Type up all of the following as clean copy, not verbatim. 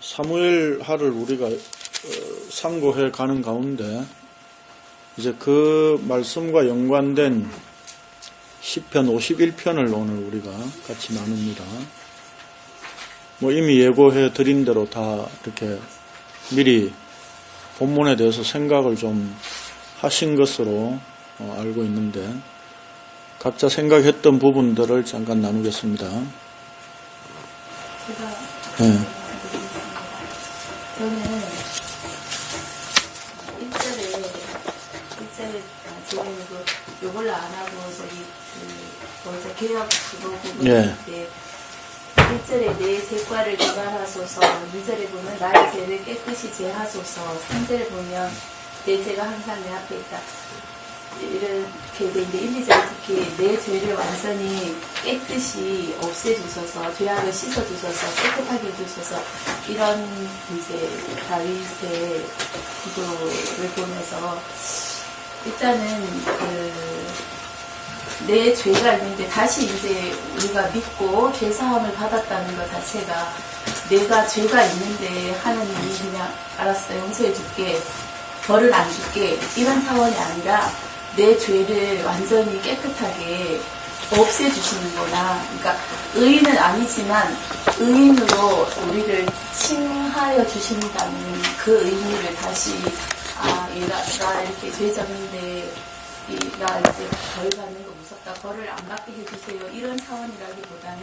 사무엘하를 우리가 상고해 가는 가운데 이제 그 말씀과 연관된 시편 51편을 오늘 우리가 같이 나눕니다. 이미 예고해 드린 대로 다 이렇게 미리 본문에 대해서 생각을 좀 하신 것으로 알고 있는데 각자 생각했던 부분들을 잠깐 나누겠습니다. 제가 네. 저는 1절에 지금 요걸로 안 하고 저기 개혁 그거 부분인데 1절에 내 죄과를 개발하소서, 2절에 보면 나의 죄를 깨끗이 제하소서, 3절에 보면 내 죄가 항상 내 앞에 있다. 이렇게 되는데 1, 2절 특히 내 죄를 완전히 깨끗이 없애주셔서, 죄악을 씻어주셔서, 깨끗하게 해주셔서, 이런 이제 다윗의 기도를 보면서 일단은 내 죄가 있는데 다시 이제 우리가 믿고 죄사함을 받았다는 것 자체가 내가 죄가 있는데 하나님이 그냥 알았어 용서해 줄게, 벌은 안 줄게, 이런 차원이 아니라 내 죄를 완전히 깨끗하게 없애주시는 거나, 그러니까 의인은 아니지만 의인으로 우리를 칭하여 주신다는 그 의미를 다시 나 이렇게 죄졌는데 나 이제 벌 받는 거 무섭다, 벌을 안 받게 해주세요, 이런 차원이라기보다는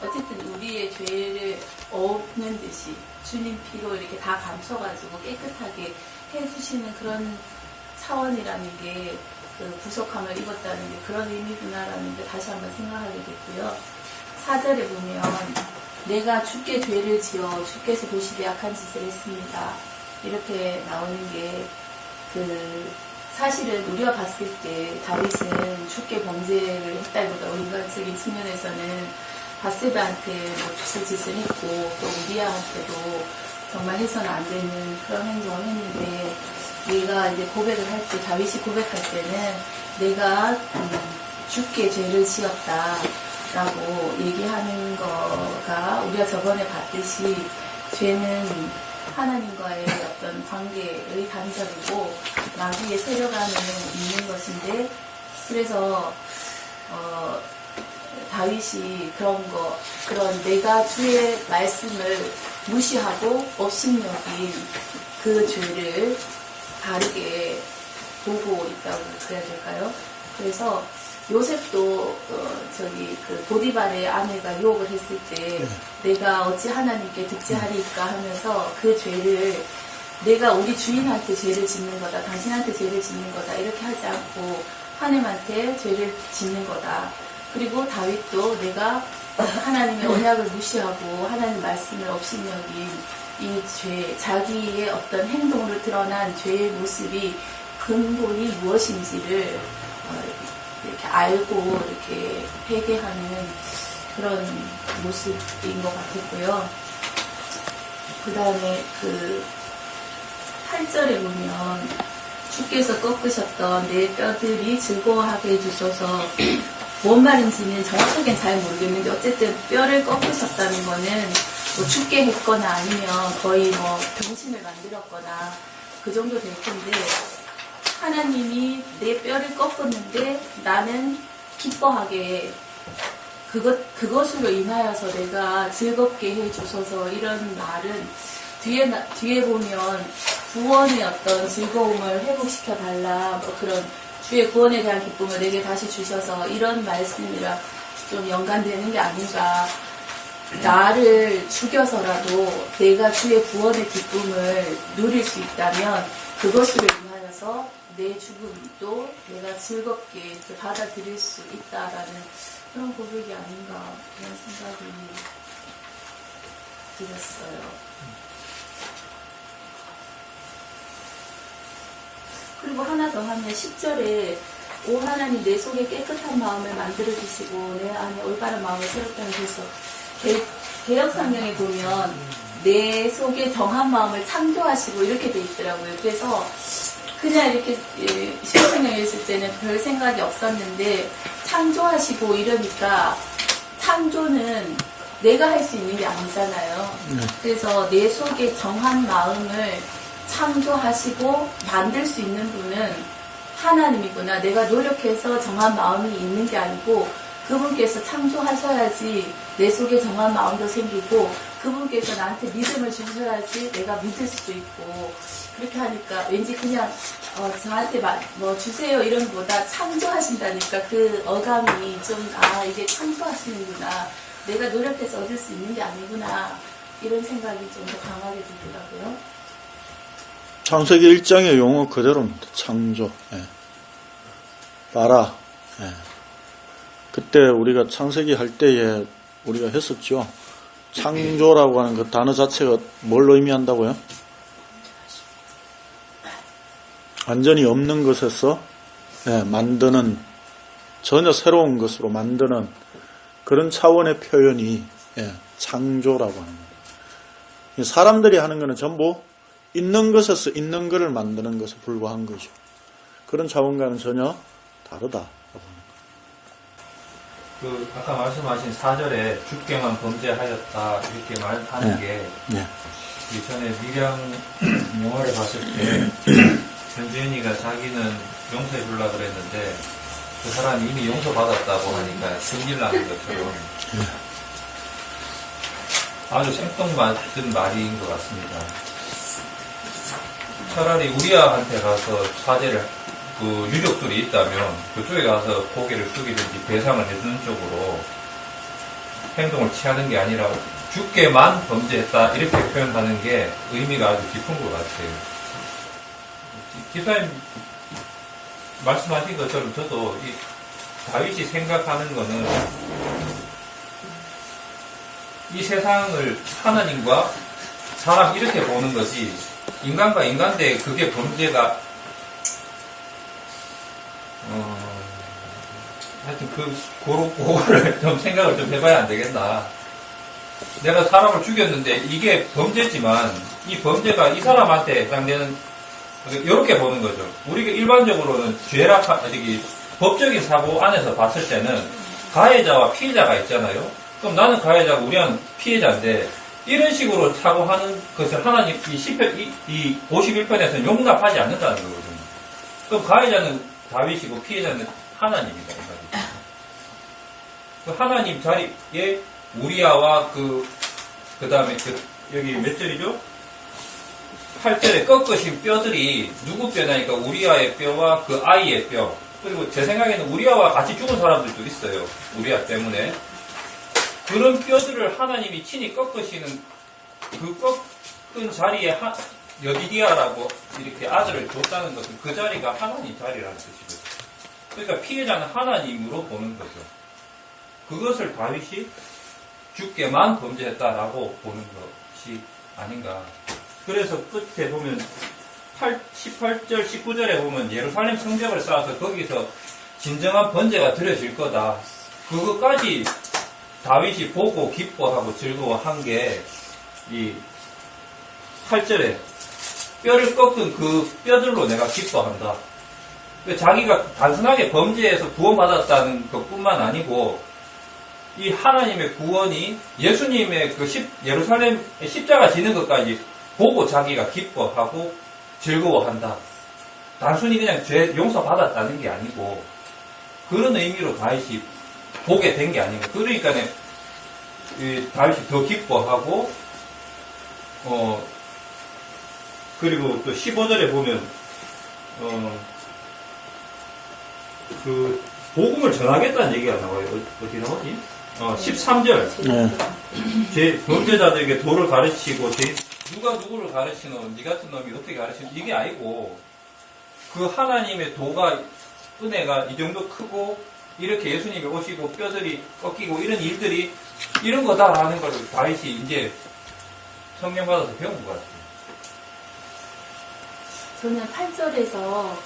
어쨌든 우리의 죄를 없는 듯이 주님 피로 이렇게 다 감춰가지고 깨끗하게 해주시는 그런 차원이라는 게 그 구속함을 입었다는 게 그런 의미구나라는 게 다시 한번 생각하게 됐고요. 4절에 보면 내가 주께 죄를 지어 주께서 보시기에 악한 짓을 했습니다, 이렇게 나오는 게 사실은 우리가 봤을 때 다윗은 주께 범죄를 했다기보다 인간적인 측면에서는 바세바한테 주술 짓을 했고 또 우리아한테도 정말 해서는 안 되는 그런 행동을 했는데, 내가 이제 고백을 할 때, 다윗이 고백할 때는 내가 주께 죄를 지었다라고 얘기하는 거가 우리가 저번에 봤듯이 죄는 하나님과의 어떤 관계의 단절이고 마귀의 세력 안에 있는 것인데, 그래서 다윗이 그런 내가 주의 말씀을 무시하고 업신여긴 그 죄를 다르게 보고 있다고 그래야 될까요? 그래서 요셉도 보디발의 아내가 유혹을 했을 때 내가 어찌 하나님께 득죄하리까 하면서 그 죄를 내가 우리 주인한테 죄를 짓는 거다, 당신한테 죄를 짓는 거다, 이렇게 하지 않고 하나님한테 죄를 짓는 거다. 그리고 다윗도 내가 하나님의 언약을 무시하고 하나님 말씀을 업신여긴 이 죄, 자기의 어떤 행동으로 드러난 죄의 모습이 근본이 무엇인지를 이렇게 알고 이렇게 회개하는 그런 모습인 것 같았고요. 그 다음에 8절에 보면 주께서 꺾으셨던 내 뼈들이 즐거워하게 해주셔서, 뭔 말인지는 정확하게 잘 모르겠는데 어쨌든 뼈를 꺾으셨다는 거는 죽게 했거나 아니면 거의 병신을 만들었거나 그 정도 될 텐데, 하나님이 내 뼈를 꺾었는데 나는 기뻐하게 그것으로 인하여서 내가 즐겁게 해주셔서, 이런 말은 뒤에 보면 구원의 어떤 즐거움을 회복시켜 달라, 그런 주의 구원에 대한 기쁨을 내게 다시 주셔서, 이런 말씀이랑 좀 연관되는 게 아닌가. 나를 죽여서라도 내가 주의 구원의 기쁨을 누릴 수 있다면 그것으로 인하여서 내 죽음도 내가 즐겁게 받아들일 수 있다라는 그런 고백이 아닌가, 그런 생각이 들었어요. 그리고 하나 더 하면 10절에 오 하나님 내 속에 깨끗한 마음을 만들어주시고 내 안에 올바른 마음을 새롭게 하셔서, 개역성경에 보면 내 속에 정한 마음을 창조하시고 이렇게 돼 있더라고요. 그래서 그냥 이렇게 신성경에 있을 때는 별 생각이 없었는데 창조하시고 이러니까, 창조는 내가 할 수 있는 게 아니잖아요. 그래서 내 속에 정한 마음을 창조하시고 만들 수 있는 분은 하나님이구나. 내가 노력해서 정한 마음이 있는 게 아니고 그분께서 창조하셔야지 내 속에 정한 마음도 생기고 그분께서 나한테 믿음을 주셔야지 내가 믿을 수도 있고 그렇게 하니까 왠지 그냥 저한테 뭐 주세요 이런 것보다 창조하신다니까 그 어감이 좀 이게 창조하시는구나. 내가 노력해서 얻을 수 있는 게 아니구나. 이런 생각이 좀 더 강하게 들더라고요. 창세기 1장의 용어 그대로입니다. 창조. 예. 봐라. 예. 그때 우리가 창세기 할 때에 우리가 했었죠. 창조라고 하는 그 단어 자체가 뭘 의미한다고요? 완전히 없는 것에서 만드는, 전혀 새로운 것으로 만드는 그런 차원의 표현이 창조라고 하는 거예요. 사람들이 하는 거는 전부 있는 것에서 있는 것을 만드는 것에 불과한 거죠. 그런 차원과는 전혀 다르다. 아까 말씀하신 4절에 주께만 범죄하였다 이렇게 말하는 게 이전에 미량 영화를 봤을 때 전주현이가 자기는 용서해 주려고 그랬는데 그 사람이 이미 용서받았다고 하니까 승질 나는 것처럼 아주 생뚱맞은 말인 것 같습니다. 차라리 우리아한테 가서 사죄를 유족들이 있다면 그쪽에 가서 고개를 숙이든지 배상을 해주는 쪽으로 행동을 취하는 게 아니라 주께만 범죄했다 이렇게 표현하는 게 의미가 아주 깊은 것 같아요. 기사님 말씀하신 것처럼 저도 이 다윗이 생각하는 거는 이 세상을 하나님과 사람 이렇게 보는 것이 인간과 인간대의 그게 범죄가 하여튼 그거를 좀 생각을 좀 해봐야 안 되겠나. 내가 사람을 죽였는데 이게 범죄지만 이 범죄가 이 사람한테 해당되는 이렇게 보는 거죠. 우리가 일반적으로는 법적인 사고 안에서 봤을 때는 가해자와 피해자가 있잖아요. 그럼 나는 가해자고 우리는 피해자인데 이런 식으로 사고하는 것을 하나님 이 51편에서는 용납하지 않는다는 거거든요. 그럼 가해자는 다윗이고 피해자는 하나님이다. 그 하나님 자리에 우리아와 그 다음에 여기 몇 절이죠? 8절에 꺾으신 뼈들이 누구 뼈냐니까 우리아의 뼈와 그 아이의 뼈. 그리고 제 생각에는 우리아와 같이 죽은 사람들도 있어요. 우리아 때문에. 그런 뼈들을 하나님이 친히 꺾으시는 그 꺾은 자리에 여디디아라고 이렇게 아들을 줬다는 것은 그 자리가 하나님 자리라는 뜻이거든요. 그러니까 피해자는 하나님으로 보는 거죠. 그것을 다윗이 주께만 범죄했다라고 보는 것이 아닌가. 그래서 끝에 보면 18절, 19절에 보면 예루살렘 성벽을 쌓아서 거기서 진정한 번제가 드려질 거다. 그것까지 다윗이 보고 기뻐하고 즐거워한 게 이 8절에 뼈를 꺾은 그 뼈들로 내가 기뻐한다. 자기가 단순하게 범죄에서 구원받았다는 것뿐만 아니고 이 하나님의 구원이 예수님의 예루살렘 십자가 지는 것까지 보고 자기가 기뻐하고 즐거워한다. 단순히 그냥 죄 용서받았다는 게 아니고 그런 의미로 다윗이 보게 된 게 아닌가. 그러니까 다윗이 더 기뻐하고 그리고 또 15절에 보면 그 복음을 전하겠다는 얘기가 나와요. 어디 나오지? 13절. 제 범죄자들에게 도를 가르치고 누가 누구를 가르치노? 니 같은 놈이 어떻게 가르치노? 이게 아니고 그 하나님의 도가 은혜가 이 정도 크고 이렇게 예수님이 오시고 뼈들이 꺾이고 이런 일들이 이런 거다라는 걸 다윗이 이제 성령 받아서 배운 것 같아요. 저는 8절에서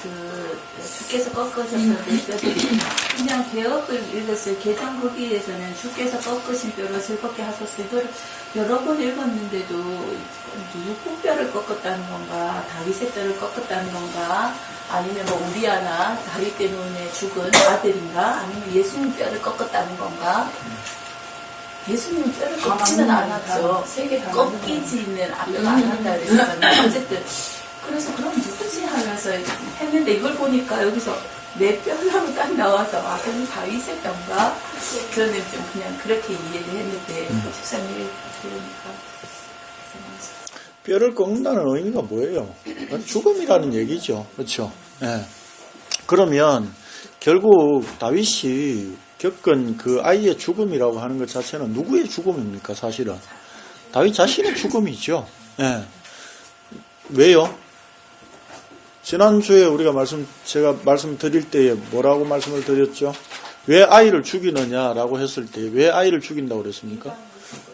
주께서 꺾으셨던 뼈들이 그냥 개혁을 읽었어요. 개정 거기에서는 주께서 꺾으신 뼈로 즐겁게 하셨어요. 이걸 여러 번 읽었는데도 누구 뼈를 꺾었다는 건가? 다윗의 뼈를 꺾었다는 건가? 아니면 뭐 우리아나 다윗 때문에 죽은 아들인가? 아니면 예수님 뼈를 꺾었다는 건가? 예수님은 뼈를 꺾지는 않았죠. 세계 다 꺾이지는 뼈가 안 한다 그랬잖아요. 어쨌든 그래서 그럼 누구지 하면서 했는데 이걸 보니까 여기서 내 뼈라고 딱 나와서 아 그럼 다윗의 뼈인가? 저는 좀 그냥 그렇게 이해를 했는데 13일 들으니까 뼈를 꺾는다는 의미가 뭐예요? 죽음이라는 얘기죠. 그렇죠? 예. 그러면 결국 다윗이 겪은 그 아이의 죽음이라고 하는 것 자체는 누구의 죽음입니까? 사실은 다윗 자신의 죽음이죠. 예. 왜요? 지난주에 우리가 제가 말씀드릴 때에 뭐라고 말씀을 드렸죠? 왜 아이를 죽이느냐라고 했을 때 왜 아이를 죽인다고 그랬습니까?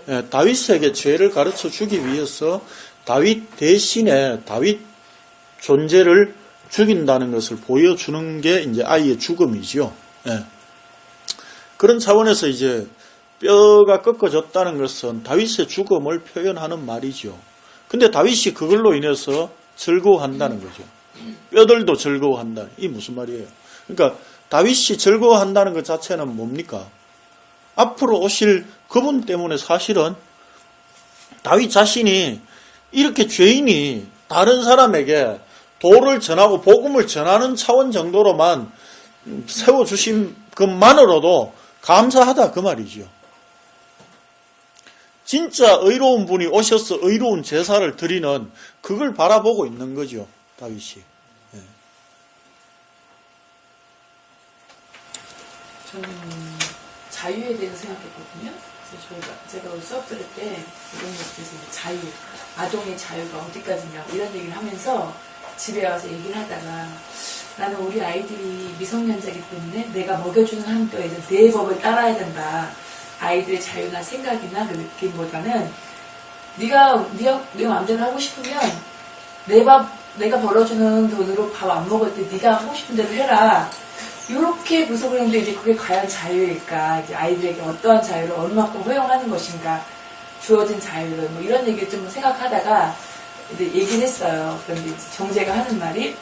예, 다윗에게 죄를 가르쳐 주기 위해서 다윗 대신에 다윗 존재를 죽인다는 것을 보여주는 게 이제 아이의 죽음이지요. 예. 그런 차원에서 이제 뼈가 꺾어졌다는 것은 다윗의 죽음을 표현하는 말이죠. 근데 다윗이 그걸로 인해서 즐거워한다는 거죠. 뼈들도 즐거워한다. 이 무슨 말이에요? 그러니까 다윗이 즐거워한다는 것 자체는 뭡니까? 앞으로 오실 그분 때문에 사실은 다윗 자신이 이렇게 죄인이 다른 사람에게 도를 전하고 복음을 전하는 차원 정도로만 세워주신 것만으로도 감사하다 그 말이죠. 진짜 의로운 분이 오셔서 의로운 제사를 드리는 그걸 바라보고 있는 거죠. 다윗이. 예. 저는 자유에 대해서 생각했거든요. 그래서 제가 수업 들을 때 이런 것들에서 자유, 아동의 자유가 어디까지냐고 이런 얘기를 하면서 집에 와서 얘기를 하다가 나는 우리 아이들이 미성년자이기 때문에 내가 먹여주는 한도에서 내 법을 따라야 된다. 아이들의 자유나 생각이나 그 느낌보다는 네가 마음대로 하고 싶으면 내가 벌어주는 돈으로 밥 안 먹을 때 네가 하고 싶은 대로 해라. 이렇게 구속을 했는데 이제 그게 과연 자유일까? 이제 아이들에게 어떠한 자유를 얼마큼 허용하는 것인가? 주어진 자유를 뭐 이런 얘기를 좀 생각하다가 이제 얘기를 했어요. 그런데 정제가 하는 말이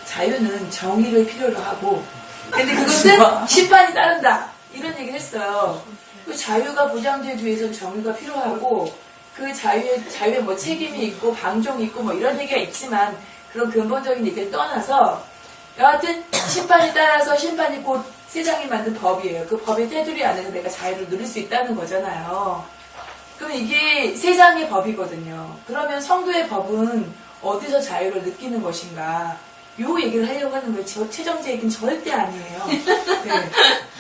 자유는 정의를 필요로 하고 근데 그것은 심판이 따른다. 이런 얘기를 했어요. 그 자유가 보장되기 위해서는 정의가 필요하고 그 자유에 뭐 책임이 있고 방종이 있고 뭐 이런 얘기가 있지만 그런 근본적인 얘기를 떠나서 여하튼 심판이 따라서 심판이 곧 세상이 만든 법이에요. 그 법의 테두리 안에서 내가 자유를 누릴 수 있다는 거잖아요. 그럼 이게 세상의 법이거든요. 그러면 성도의 법은 어디서 자유를 느끼는 것인가? 요 얘기를 하려고 하는 거예요. 최정제 얘기는 절대 아니에요. 네.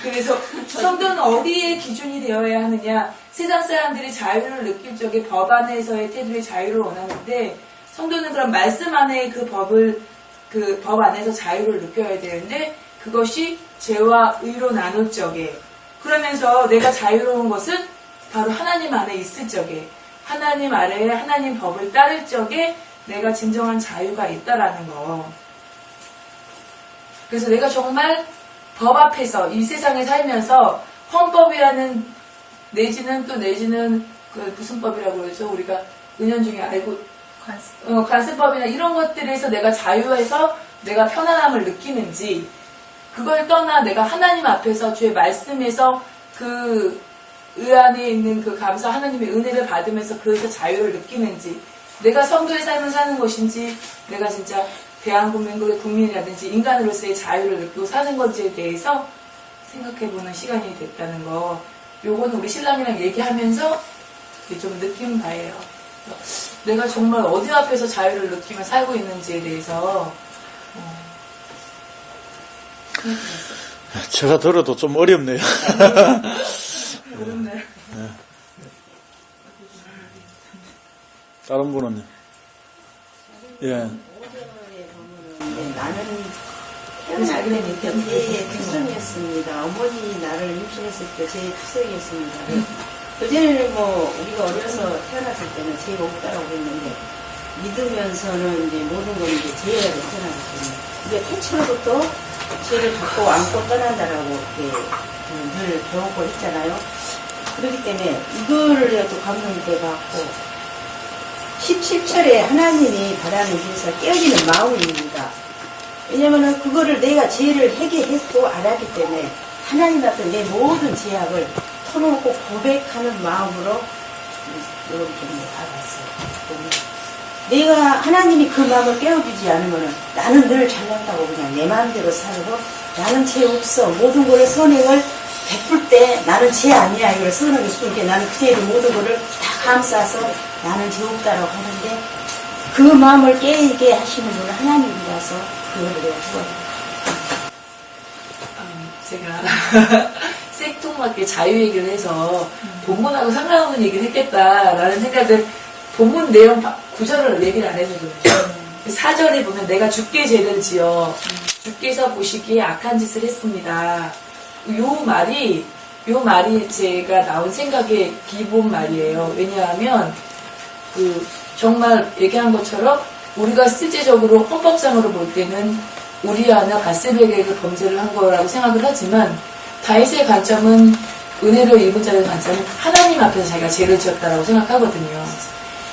그래서 성도는 어디에 기준이 되어야 하느냐? 세상 사람들이 자유를 느낄 적에 법 안에서의 테두리 자유를 원하는데 성도는 그럼 말씀 안에 그 법 안에서 자유를 느껴야 되는데 그것이 죄와 의로 나눌 적에 그러면서 내가 자유로운 것은 바로 하나님 안에 있을 적에 하나님 아래에 하나님 법을 따를 적에 내가 진정한 자유가 있다라는 거. 그래서 내가 정말 법 앞에서 이 세상에 살면서 헌법이라는 내지는 그 무슨 법이라고 그러죠? 우리가 은연중에 알고 관습법이나 이런 것들에서 내가 자유해서 내가 편안함을 느끼는지 그걸 떠나 내가 하나님 앞에서 주의 말씀에서 그 안에 있는 그 감사 하나님의 은혜를 받으면서 그에서 자유를 느끼는지 내가 성도의 삶을 사는 것인지 내가 진짜 대한민국의 국민이라든지 인간으로서의 자유를 느끼고 사는 건지에 대해서 생각해보는 시간이 됐다는 거. 요거는 우리 신랑이랑 얘기하면서 좀 느낀 바예요. 내가 정말 어디 앞에서 자유를 느끼며 살고 있는지에 대해서 제가 들어도 좀 어렵네요. 어렵네. 네. 다른 분은요? 예. 나는 그 자기네 밑에 제 투성이었습니다. 어머니 나를 임신했을 때 제 투성이었습니다. 그전에는 뭐 우리가 어려서 태어났을 때는 죄가 없다라고 했는데 믿으면서는 이제 모든 걸 이제 죄가 태어나거든요. 근데 태초로부터 죄를 갖고 안고 떠난다라고 이렇게 늘 배웠고 했잖아요. 그렇기 때문에 이거를 내가 또 감동이 돼갖고 17절에 하나님이 바라는 죄에서 깨어지는 마음입니다. 왜냐면은 그거를 내가 죄를 회개했고 알았기 때문에 하나님 앞에 내 모든 죄악을 터놓고 고백하는 마음으로 이렇게 알았어요. 내가 하나님이 그 마음을 깨워주지 않으면 나는 늘 잘난다고 그냥 내 마음대로 살고 나는 죄 없어. 모든 거에 선행을 베풀 때 나는 죄 아니야. 이걸 선하고 싶은 게 나는 그 죄를 모든 거를 다 감싸서 나는 죄 없다라고 하는데 그 마음을 깨게 하시는 분은 하나님이라서 그거를 내가 도와드립니다. 제가 생뚱맞게 자유 얘기를 해서 본문하고 상관없는 얘기를 했겠다라는 생각을 본문 내용 구절을 얘기를 안 해서 그렇죠. 4절에 보면 내가 주께 죄를 지어 주께서 보시기에 악한 짓을 했습니다. 요 말이 제가 나온 생각의 기본 말이에요. 왜냐하면 정말 얘기한 것처럼 우리가 실제적으로 헌법상으로 볼 때는 우리아나 바세바에게 범죄를 한 거라고 생각을 하지만 다윗의 관점은 은혜로 입은 자의 관점은 하나님 앞에서 자기가 죄를 지었다라고 생각하거든요.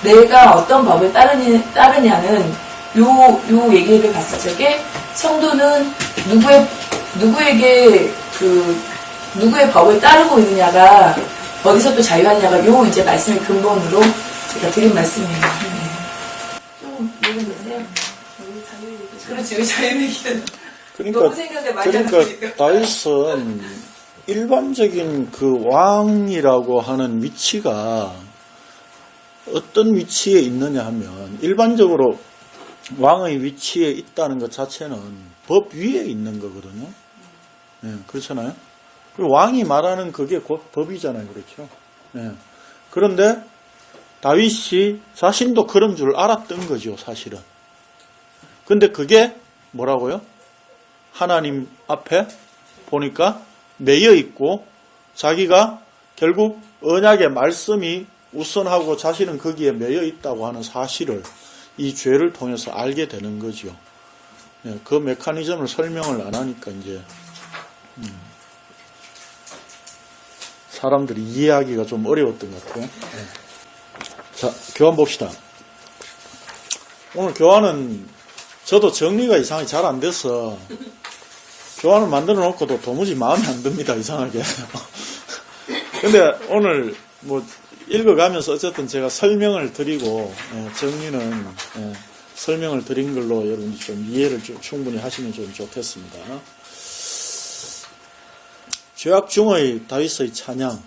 내가 어떤 법을 따르냐는 요 얘기를 봤을 적에 성도는 누구의 법을 따르고 있느냐가 어디서 또 자유하느냐가 요 이제 말씀의 근본으로 제가 드린 말씀이에요. 좀 모르겠네요. 그렇지, 왜 자유 얘기는 너무 생각을 많이 하니까. 다윗은 일반적인 그 왕이라고 하는 위치가 어떤 위치에 있느냐 하면 일반적으로 왕의 위치에 있다는 것 자체는 법 위에 있는 거거든요. 네, 그렇잖아요. 그리고 왕이 말하는 그게 곧 법이잖아요. 그렇죠. 네. 그런데 다윗이 자신도 그런 줄 알았던 거죠. 사실은. 근데 그게 뭐라고요? 하나님 앞에 보니까 매여 있고 자기가 결국 언약의 말씀이 우선하고 자신은 거기에 매여 있다고 하는 사실을 이 죄를 통해서 알게 되는 거죠. 네, 그 메커니즘을 설명을 안 하니까 이제 사람들이 이해하기가 좀 어려웠던 것 같아요. 네. 자, 교환 봅시다. 오늘 교환은 저도 정리가 이상하게 잘 안 돼서 교환을 만들어 놓고도 도무지 마음에 안 듭니다. 이상하게. 근데 오늘 읽어가면서 어쨌든 제가 설명을 드리고 정리는 설명을 드린 걸로 여러분이 좀 이해를 충분히 하시면 좀 좋겠습니다. 죄악 중의 다윗의 찬양.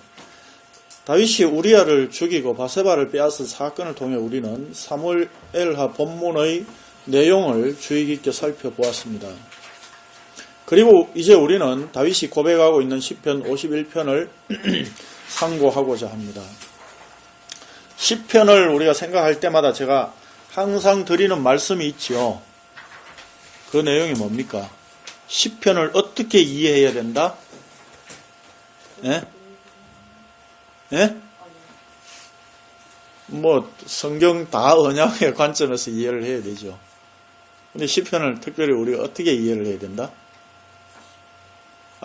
다윗이 우리아를 죽이고 바세바를 빼앗은 사건을 통해 우리는 사무엘하 본문의 내용을 주의 깊게 살펴보았습니다. 그리고 이제 우리는 다윗이 고백하고 있는 시편 51편을 상고하고자 합니다. 시편을 우리가 생각할 때마다 제가 항상 드리는 말씀이 있지요. 그 내용이 뭡니까? 시편을 어떻게 이해해야 된다? 예? 예? 성경 다 언약의 관점에서 이해를 해야 되죠. 근데 시편을 특별히 우리가 어떻게 이해를 해야 된다?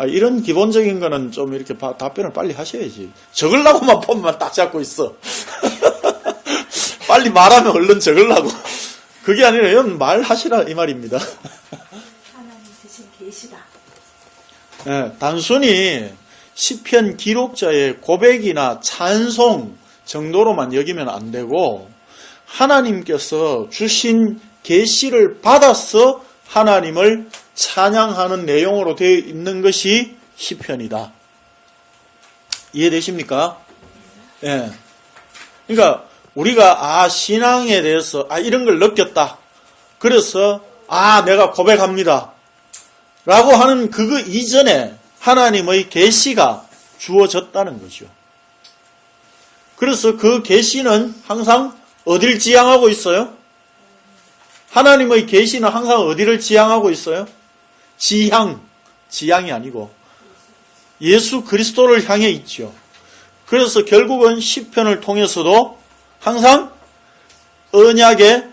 이런 기본적인 거는 좀 이렇게 답변을 빨리 하셔야지. 적으려고만 폰만 딱 잡고 있어. 빨리 말하면 얼른 적으려고. 그게 아니라 이건 말하시라 이 말입니다. 하나님 주신 계시다. 네, 단순히 시편 기록자의 고백이나 찬송 정도로만 여기면 안 되고 하나님께서 주신 계시를 받아서 하나님을 찬양하는 내용으로 되어 있는 것이 시편이다. 이해되십니까? 예. 네. 그러니까 우리가 신앙에 대해서 이런 걸 느꼈다. 그래서 내가 고백합니다. 라고 하는 그거 이전에 하나님의 계시가 주어졌다는 거죠. 그래서 그 계시는 항상 어딜 지향하고 있어요? 하나님의 계시는 항상 어디를 지향하고 있어요? 지향이 아니고 예수 그리스도를 향해 있죠. 그래서 결국은 시편을 통해서도 항상 언약의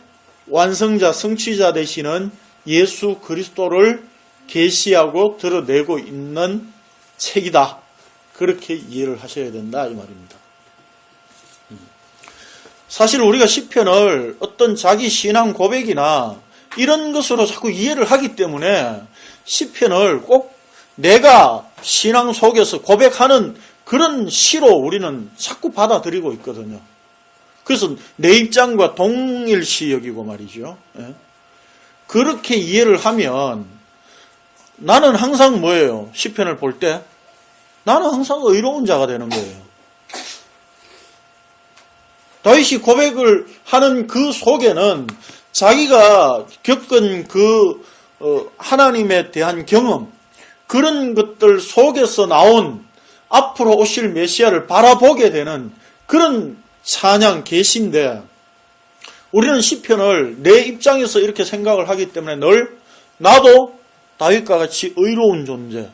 완성자, 성취자 되시는 예수 그리스도를 계시하고 드러내고 있는 책이다. 그렇게 이해를 하셔야 된다 이 말입니다. 사실 우리가 시편을 어떤 자기 신앙 고백이나 이런 것으로 자꾸 이해를 하기 때문에 시편을 꼭 내가 신앙 속에서 고백하는 그런 시로 우리는 자꾸 받아들이고 있거든요. 그래서 내 입장과 동일시 여기고 말이죠. 예? 그렇게 이해를 하면 나는 항상 뭐예요? 시편을 볼 때 나는 항상 의로운 자가 되는 거예요. 다윗이 고백을 하는 그 속에는 자기가 겪은 그 하나님에 대한 경험, 그런 것들 속에서 나온 앞으로 오실 메시아를 바라보게 되는 그런 찬양, 계시인데 우리는 시편을 내 입장에서 이렇게 생각을 하기 때문에 늘 나도 다윗과 같이 의로운 존재인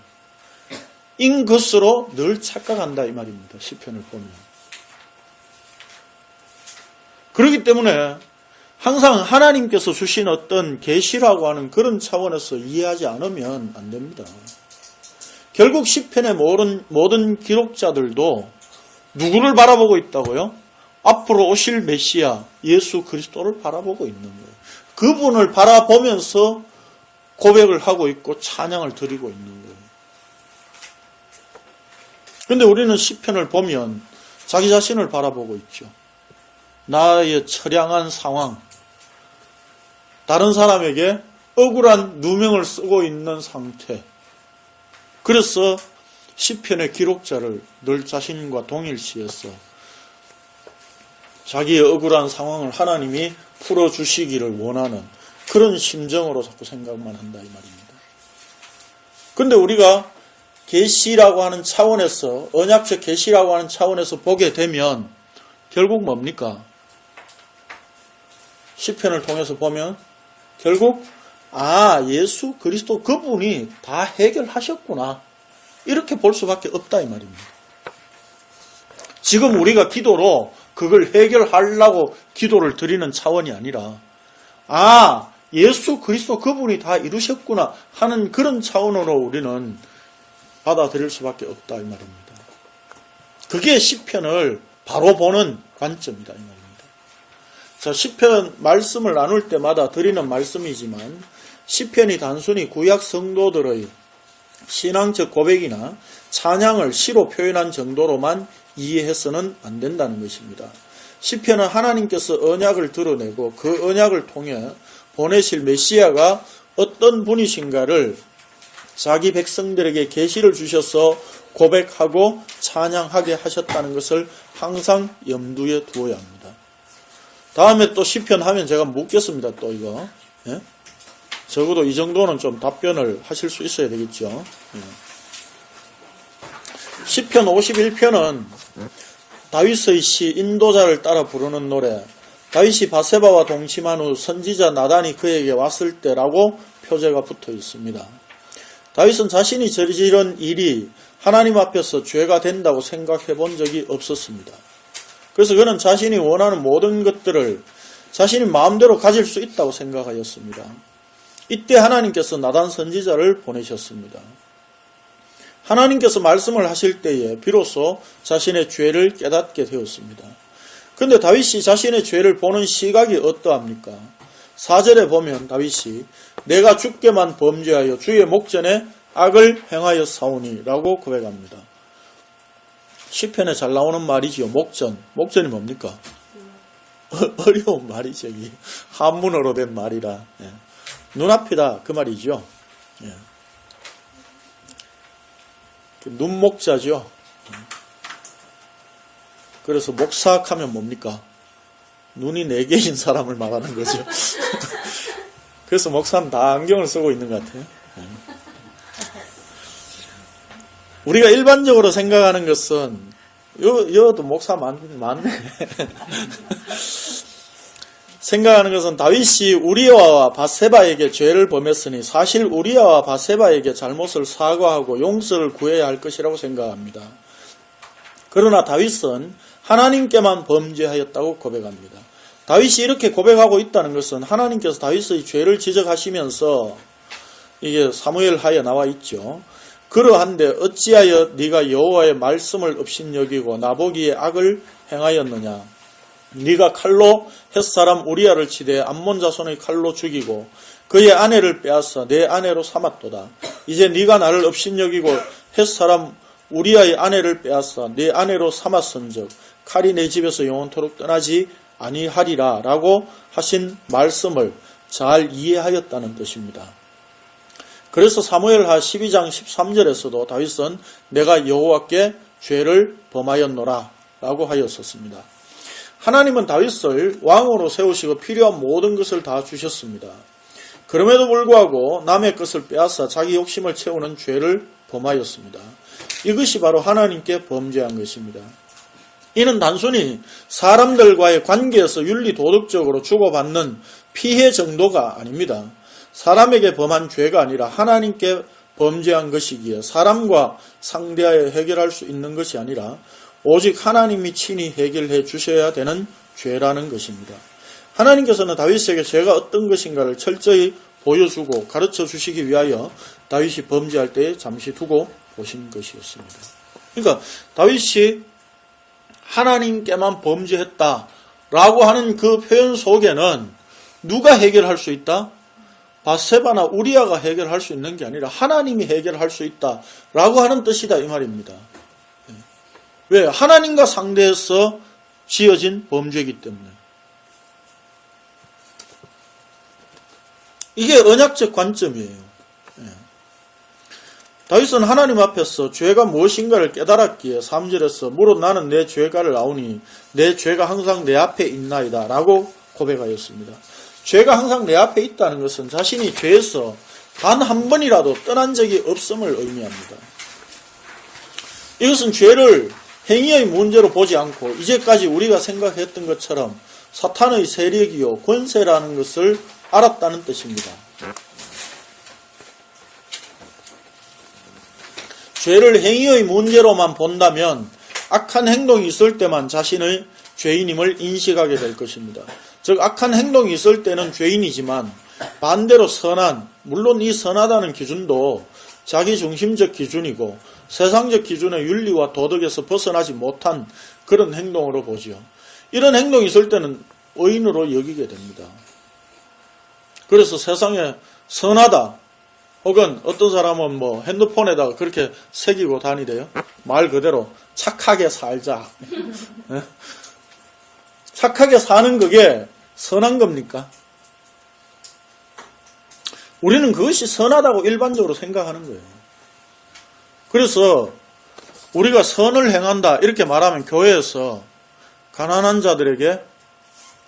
것으로 늘 착각한다 이 말입니다. 시편을 보면. 그렇기 때문에 항상 하나님께서 주신 어떤 계시라고 하는 그런 차원에서 이해하지 않으면 안 됩니다. 결국 시편의 모든 기록자들도 누구를 바라보고 있다고요? 앞으로 오실 메시아 예수 그리스도를 바라보고 있는 거예요. 그분을 바라보면서 고백을 하고 있고 찬양을 드리고 있는 거예요. 그런데 우리는 시편을 보면 자기 자신을 바라보고 있죠. 나의 처량한 상황, 다른 사람에게 억울한 누명을 쓰고 있는 상태. 그래서 시편의 기록자를 늘 자신과 동일시해서 자기의 억울한 상황을 하나님이 풀어주시기를 원하는 그런 심정으로 자꾸 생각만 한다 이 말입니다. 그런데 우리가 계시라고 하는 차원에서, 언약적 계시라고 하는 차원에서 보게 되면 결국 뭡니까? 시편을 통해서 보면 결국 예수 그리스도 그분이 다 해결하셨구나 이렇게 볼 수밖에 없다 이 말입니다. 지금 우리가 기도로 그걸 해결하려고 기도를 드리는 차원이 아니라 예수 그리스도 그분이 다 이루셨구나 하는 그런 차원으로 우리는 받아들일 수밖에 없다 이 말입니다. 그게 시편을 바로 보는 관점이다 이 말입니다. 자, 시편 말씀을 나눌 때마다 드리는 말씀이지만 시편이 단순히 구약 성도들의 신앙적 고백이나 찬양을 시로 표현한 정도로만 이해해서는 안 된다는 것입니다. 시편은 하나님께서 언약을 드러내고 그 언약을 통해 보내실 메시아가 어떤 분이신가를 자기 백성들에게 계시를 주셔서 고백하고 찬양하게 하셨다는 것을 항상 염두에 두어야 합니다. 다음에 또 시편 하면 제가 묻겠습니다. 또 이거 적어도 이 정도는 좀 답변을 하실 수 있어야 되겠죠. 시편 51편은 다윗의 시 인도자를 따라 부르는 노래, 다윗이 바세바와 동침한 후 선지자 나단이 그에게 왔을 때라고 표제가 붙어 있습니다. 다윗은 자신이 저지른 일이 하나님 앞에서 죄가 된다고 생각해 본 적이 없었습니다. 그래서 그는 자신이 원하는 모든 것들을 자신이 마음대로 가질 수 있다고 생각하였습니다. 이때 하나님께서 나단 선지자를 보내셨습니다. 하나님께서 말씀을 하실 때에 비로소 자신의 죄를 깨닫게 되었습니다. 그런데 다윗이 자신의 죄를 보는 시각이 어떠합니까? 4절에 보면 다윗이 내가 주께만 범죄하여 주의 목전에 악을 행하여 사오니 라고 고백합니다. 시편에 잘 나오는 말이지요. 목전. 목전이 뭡니까? 어려운 말이죠. 한문어로 된 말이라. 눈앞이다 그 말이죠. 눈목자죠. 그래서 목사하면 뭡니까? 눈이 4개인 사람을 말하는 거죠. 그래서 목사는 다 안경을 쓰고 있는 것 같아요. 우리가 일반적으로 생각하는 것은 여도 목사 많네. 생각하는 것은 다윗이 우리아와 바세바에게 죄를 범했으니 사실 우리아와 바세바에게 잘못을 사과하고 용서를 구해야 할 것이라고 생각합니다. 그러나 다윗은 하나님께만 범죄하였다고 고백합니다. 다윗이 이렇게 고백하고 있다는 것은 하나님께서 다윗의 죄를 지적하시면서 이게 사무엘하에 나와 있죠. 그러한데 어찌하여 네가 여호와의 말씀을 업신여기고 나보기에 악을 행하였느냐. 네가 칼로 햇사람 우리아를 치되 암몬 자손의 칼로 죽이고 그의 아내를 빼앗아 내 아내로 삼았도다. 이제 네가 나를 업신여기고 햇사람 우리아의 아내를 빼앗아 내 아내로 삼았은즉 칼이 내 집에서 영원토록 떠나지 아니하리라 라고 하신 말씀을 잘 이해하였다는 뜻입니다. 그래서 사무엘하 12장 13절에서도 다윗은 내가 여호와께 죄를 범하였노라 라고 하였었습니다. 하나님은 다윗을 왕으로 세우시고 필요한 모든 것을 다 주셨습니다. 그럼에도 불구하고 남의 것을 빼앗아 자기 욕심을 채우는 죄를 범하였습니다. 이것이 바로 하나님께 범죄한 것입니다. 이는 단순히 사람들과의 관계에서 윤리 도덕적으로 주고받는 피해 정도가 아닙니다. 사람에게 범한 죄가 아니라 하나님께 범죄한 것이기에 사람과 상대하여 해결할 수 있는 것이 아니라 오직 하나님이 친히 해결해 주셔야 되는 죄라는 것입니다. 하나님께서는 다윗에게 죄가 어떤 것인가를 철저히 보여주고 가르쳐 주시기 위하여 다윗이 범죄할 때에 잠시 두고 보신 것이었습니다. 그러니까 다윗이 하나님께만 범죄했다라고 하는 그 표현 속에는 누가 해결할 수 있다? 바세바나 우리아가 해결할 수 있는 게 아니라 하나님이 해결할 수 있다라고 하는 뜻이다 이 말입니다. 왜? 하나님과 상대해서 지어진 범죄이기 때문에. 이게 언약적 관점이에요. 다윗은 하나님 앞에서 죄가 무엇인가를 깨달았기에 3절에서 무릇 나는 내 죄가를 아오니 내 죄가 항상 내 앞에 있나이다 라고 고백하였습니다. 죄가 항상 내 앞에 있다는 것은 자신이 죄에서 단 한 번이라도 떠난 적이 없음을 의미합니다. 이것은 죄를 행위의 문제로 보지 않고 이제까지 우리가 생각했던 것처럼 사탄의 세력이요 권세라는 것을 알았다는 뜻입니다. 죄를 행위의 문제로만 본다면 악한 행동이 있을 때만 자신의 죄인임을 인식하게 될 것입니다. 즉 악한 행동이 있을 때는 죄인이지만 반대로 선한, 물론 이 선하다는 기준도 자기중심적 기준이고 세상적 기준의 윤리와 도덕에서 벗어나지 못한 그런 행동으로 보지요. 이런 행동이 있을 때는 의인으로 여기게 됩니다. 그래서 세상에 선하다 혹은 어떤 사람은 뭐 핸드폰에다가 그렇게 새기고 다니대요. 말 그대로 착하게 살자. 착하게 사는 그게 선한 겁니까? 우리는 그것이 선하다고 일반적으로 생각하는 거예요. 그래서 우리가 선을 행한다 이렇게 말하면 교회에서 가난한 자들에게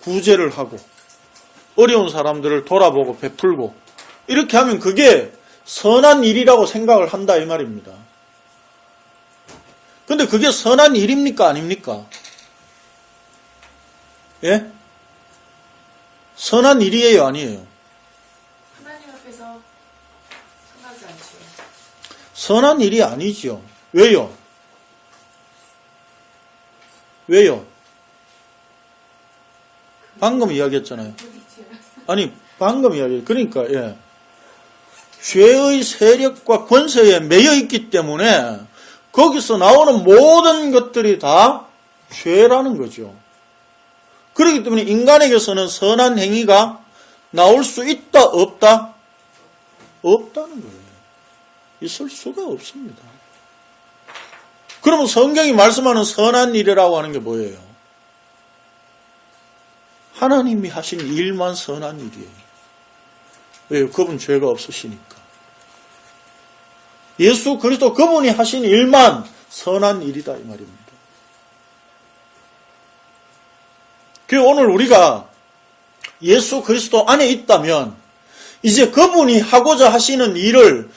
구제를 하고 어려운 사람들을 돌아보고 베풀고 이렇게 하면 그게 선한 일이라고 생각을 한다 이 말입니다. 근데 그게 선한 일입니까 아닙니까? 예? 선한 일이에요 아니에요? 하나님 앞에서 선하지 않죠. 선한 일이 아니죠. 왜요? 왜요? 방금 이야기했잖아요. 아니 방금 이야기 그러니까 예. 죄의 세력과 권세에 매여 있기 때문에 거기서 나오는 모든 것들이 다 죄라는 거죠. 그렇기 때문에 인간에게서는 선한 행위가 나올 수 있다 없다? 없다는 거예요. 있을 수가 없습니다. 그러면 성경이 말씀하는 선한 일이라고 하는 게 뭐예요? 하나님이 하신 일만 선한 일이에요. 왜요? 그분 죄가 없으시니까. 예수 그리스도 그분이 하신 일만 선한 일이다 이 말입니다. 그리고 오늘 우리가 예수 그리스도 안에 있다면 이제 그분이 하고자 하시는 일을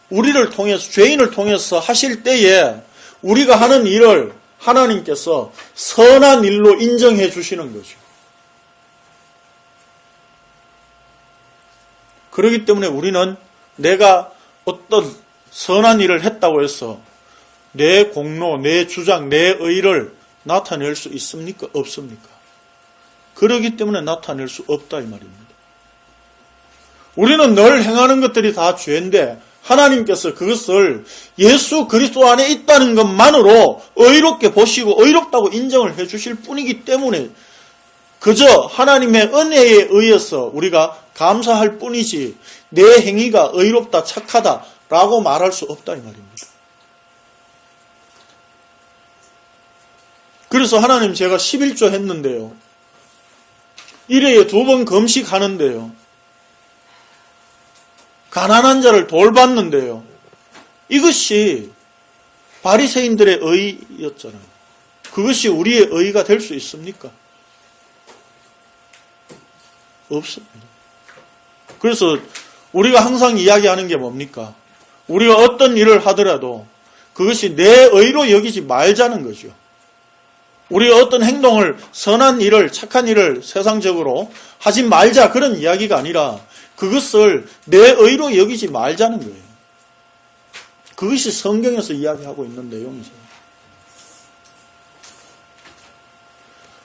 우리를 통해서 죄인을 통해서 하실 때에 우리가 하는 일을 하나님께서 선한 일로 인정해 주시는 거죠. 그렇기 때문에 우리는 내가 어떤 선한 일을 했다고 해서 내 공로, 내 주장, 내 의를 나타낼 수 있습니까? 없습니까? 그렇기 때문에 나타낼 수 없다 이 말입니다. 우리는 늘 행하는 것들이 다 죄인데 하나님께서 그것을 예수 그리스도 안에 있다는 것만으로 의롭게 보시고 의롭다고 인정을 해 주실 뿐이기 때문에 그저 하나님의 은혜에 의해서 우리가 감사할 뿐이지 내 행위가 의롭다 착하다라고 말할 수 없다 이 말입니다. 그래서 하나님 제가 11조 했는데요. 1회에 2번 금식하는데요. 가난한 자를 돌봤는데요. 이것이 바리새인들의 의였잖아요. 그것이 우리의 의가 될 수 있습니까? 없습니다. 그래서 우리가 항상 이야기하는 게 뭡니까? 우리가 어떤 일을 하더라도 그것이 내 의로 여기지 말자는 거죠. 우리가 어떤 행동을, 선한 일을, 착한 일을 세상적으로 하지 말자, 그런 이야기가 아니라 그것을 내 의로 여기지 말자는 거예요. 그것이 성경에서 이야기하고 있는 내용이죠.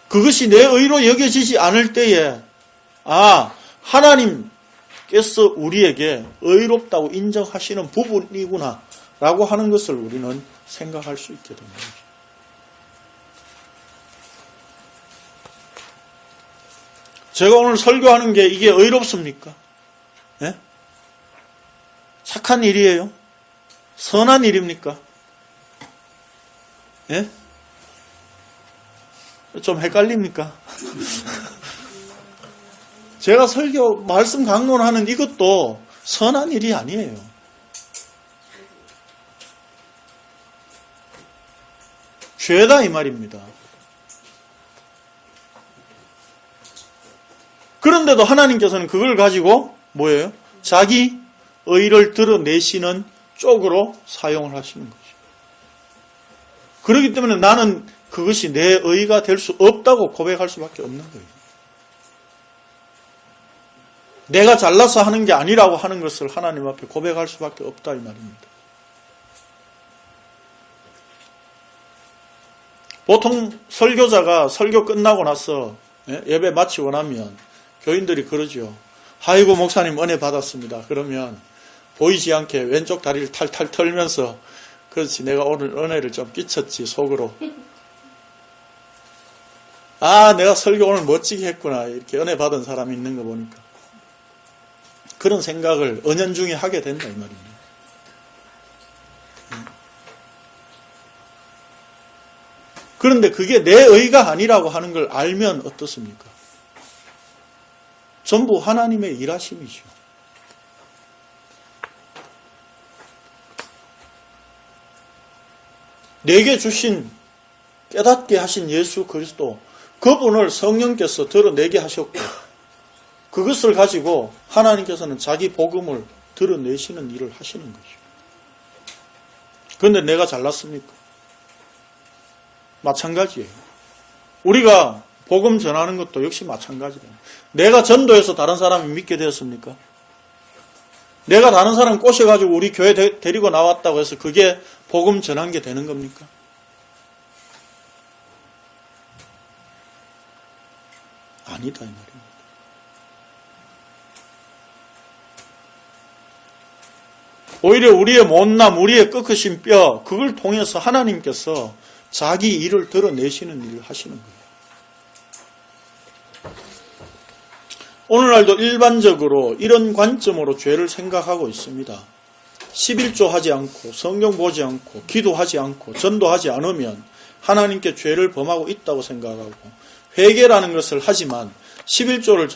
그것이 내 의로 여겨지지 않을 때에 하나님께서 우리에게 의롭다고 인정하시는 부분이구나 라고 하는 것을 우리는 생각할 수 있게 됩니다. 제가 오늘 설교하는 게 이게 의롭습니까? 예? 착한 일이에요? 선한 일입니까? 예? 좀 헷갈립니까? 제가 설교, 말씀 강론하는 이것도 선한 일이 아니에요. 죄다 이 말입니다. 그런데도 하나님께서는 그걸 가지고 뭐예요? 자기 의를 드러내시는 쪽으로 사용을 하시는 거죠. 그렇기 때문에 나는 그것이 내 의가 될 수 없다고 고백할 수밖에 없는 거예요. 내가 잘나서 하는 게 아니라고 하는 것을 하나님 앞에 고백할 수밖에 없다 이 말입니다. 보통 설교자가 설교 끝나고 나서 예배 마치고 나면 교인들이 그러죠. 아이고 목사님 은혜 받았습니다. 그러면 보이지 않게 왼쪽 다리를 탈탈 털면서 그렇지 내가 오늘 은혜를 좀 끼쳤지 속으로. 내가 설교 오늘 멋지게 했구나. 이렇게 은혜 받은 사람이 있는 거 보니까. 그런 생각을 은연중에 하게 된다 이 말입니다. 그런데 그게 내 의가 아니라고 하는 걸 알면 어떻습니까? 전부 하나님의 일하심이죠. 내게 주신 깨닫게 하신 예수 그리스도 그분을 성령께서 드러내게 하셨고 그것을 가지고 하나님께서는 자기 복음을 드러내시는 일을 하시는 거죠. 그런데 내가 잘났습니까? 마찬가지예요. 우리가 복음 전하는 것도 역시 마찬가지다. 내가 전도해서 다른 사람이 믿게 되었습니까? 내가 다른 사람 꼬셔가지고 우리 교회 데리고 나왔다고 해서 그게 복음 전한 게 되는 겁니까? 아니다 이 말입니다. 오히려 우리의 못남, 우리의 꺾으신 뼈 그걸 통해서 하나님께서 자기 일을 드러내시는 일을 하시는 거예요. 오늘날도 일반적으로 이런 관점으로 죄를 생각하고 있습니다. 11조 하지 않고 성경 보지 않고 기도하지 않고 전도하지 않으면 하나님께 죄를 범하고 있다고 생각하고 회개라는 것을 하지만 11조를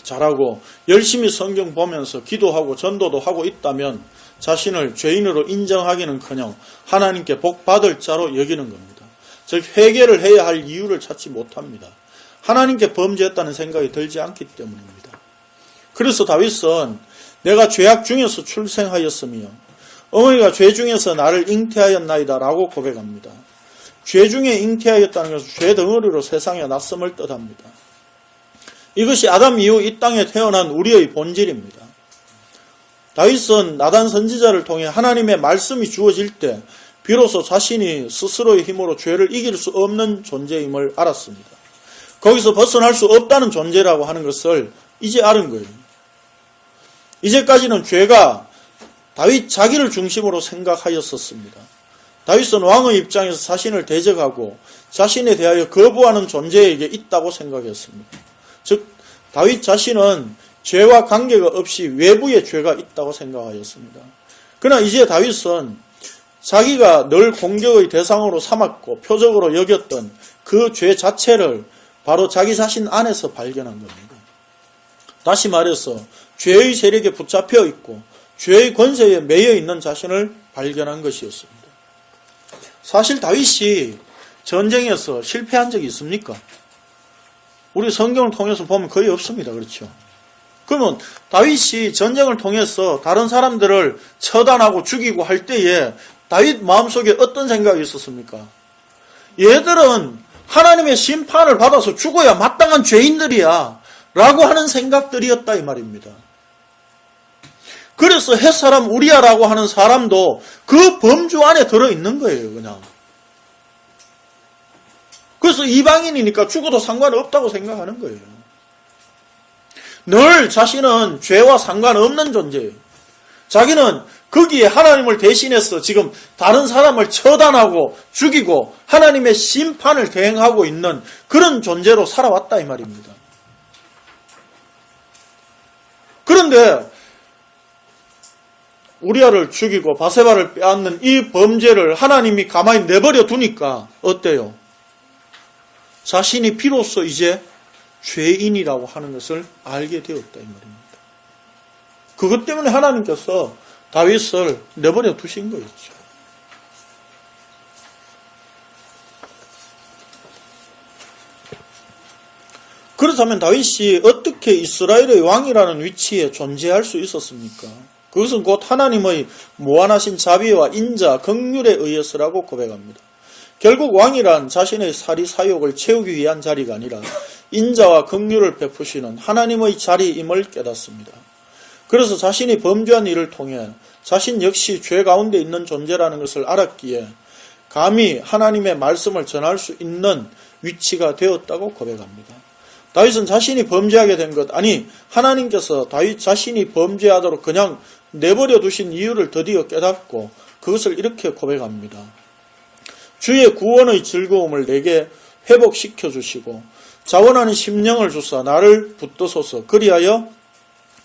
잘하고 열심히 성경 보면서 기도하고 전도도 하고 있다면 자신을 죄인으로 인정하기는커녕 하나님께 복 받을 자로 여기는 겁니다. 즉 회개를 해야 할 이유를 찾지 못합니다. 하나님께 범죄했다는 생각이 들지 않기 때문입니다. 그래서 다윗은 내가 죄악 중에서 출생하였으며 어머니가 죄 중에서 나를 잉태하였나이다 라고 고백합니다. 죄 중에 잉태하였다는 것은 죄 덩어리로 세상에 낯섬을 뜻합니다. 이것이 아담 이후 이 땅에 태어난 우리의 본질입니다. 다윗은 나단 선지자를 통해 하나님의 말씀이 주어질 때 비로소 자신이 스스로의 힘으로 죄를 이길 수 없는 존재임을 알았습니다. 거기서 벗어날 수 없다는 존재라고 하는 것을 이제 알은 거예요. 이제까지는 죄가 다윗 자기를 중심으로 생각하였었습니다. 다윗은 왕의 입장에서 자신을 대적하고 자신에 대하여 거부하는 존재에게 있다고 생각했습니다. 즉 다윗 자신은 죄와 관계가 없이 외부의 죄가 있다고 생각하였습니다. 그러나 이제 다윗은 자기가 늘 공격의 대상으로 삼았고 표적으로 여겼던 그 죄 자체를 바로 자기 자신 안에서 발견한 겁니다. 다시 말해서 죄의 세력에 붙잡혀 있고 죄의 권세에 매여 있는 자신을 발견한 것이었습니다. 사실 다윗이 전쟁에서 실패한 적이 있습니까? 우리 성경을 통해서 보면 거의 없습니다. 그렇죠? 그러면 다윗이 전쟁을 통해서 다른 사람들을 처단하고 죽이고 할 때에 다윗 마음속에 어떤 생각이 있었습니까? 얘들은 하나님의 심판을 받아서 죽어야 마땅한 죄인들이야 라고 하는 생각들이었다 이 말입니다. 그래서 헷사람 우리야라고 하는 사람도 그 범주 안에 들어있는 거예요. 그냥. 그래서 이방인이니까 죽어도 상관없다고 생각하는 거예요. 늘 자신은 죄와 상관없는 존재예요. 자기는 거기에 하나님을 대신해서 지금 다른 사람을 처단하고 죽이고 하나님의 심판을 대행하고 있는 그런 존재로 살아왔다 이 말입니다. 그런데 우리아를 죽이고 바세바를 빼앗는 이 범죄를 하나님이 가만히 내버려 두니까 어때요? 자신이 비로소 이제 죄인이라고 하는 것을 알게 되었다 이 말입니다. 그것 때문에 하나님께서 다윗을 내버려 두신 거였죠. 그렇다면 다윗이 어떻게 이스라엘의 왕이라는 위치에 존재할 수 있었습니까? 그것은 곧 하나님의 무한하신 자비와 인자, 긍휼에 의해서라고 고백합니다. 결국 왕이란 자신의 사리 사욕을 채우기 위한 자리가 아니라 인자와 긍휼을 베푸시는 하나님의 자리임을 깨닫습니다. 그래서 자신이 범죄한 일을 통해 자신 역시 죄 가운데 있는 존재라는 것을 알았기에 감히 하나님의 말씀을 전할 수 있는 위치가 되었다고 고백합니다. 다윗은 자신이 범죄하게 된 것, 아니 하나님께서 다윗 자신이 범죄하도록 그냥 내버려 두신 이유를 드디어 깨닫고 그것을 이렇게 고백합니다. 주의 구원의 즐거움을 내게 회복시켜 주시고 자원하는 심령을 주사 나를 붙드소서.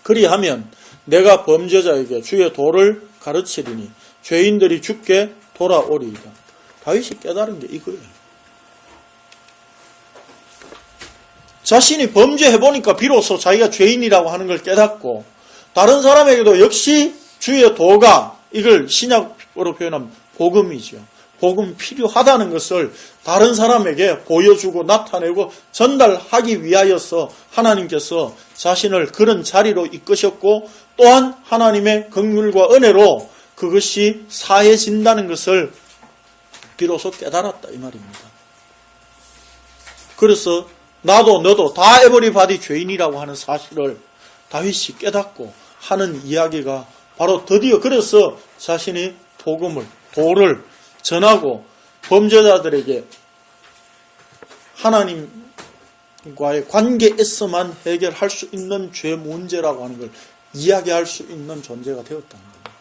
그리하면 내가 범죄자에게 주의 도를 가르치리니 죄인들이 주께 돌아오리이다. 다윗이 깨달은 게 이거예요. 자신이 범죄해보니까 비로소 자기가 죄인이라고 하는 걸 깨닫고 다른 사람에게도 역시 주의 도가, 이걸 신약으로 표현하면 복음이죠. 복음 필요하다는 것을 다른 사람에게 보여주고 나타내고 전달하기 위하여서 하나님께서 자신을 그런 자리로 이끄셨고 또한 하나님의 긍휼과 은혜로 그것이 사해진다는 것을 비로소 깨달았다 이 말입니다. 그래서 나도 너도 다 에버리바디 죄인이라고 하는 사실을 다윗이 깨닫고 하는 이야기가 바로 드디어 그래서 자신이 도를 전하고 범죄자들에게 하나님과의 관계에서만 해결할 수 있는 죄 문제라고 하는 걸 이야기할 수 있는 존재가 되었다는 겁니다.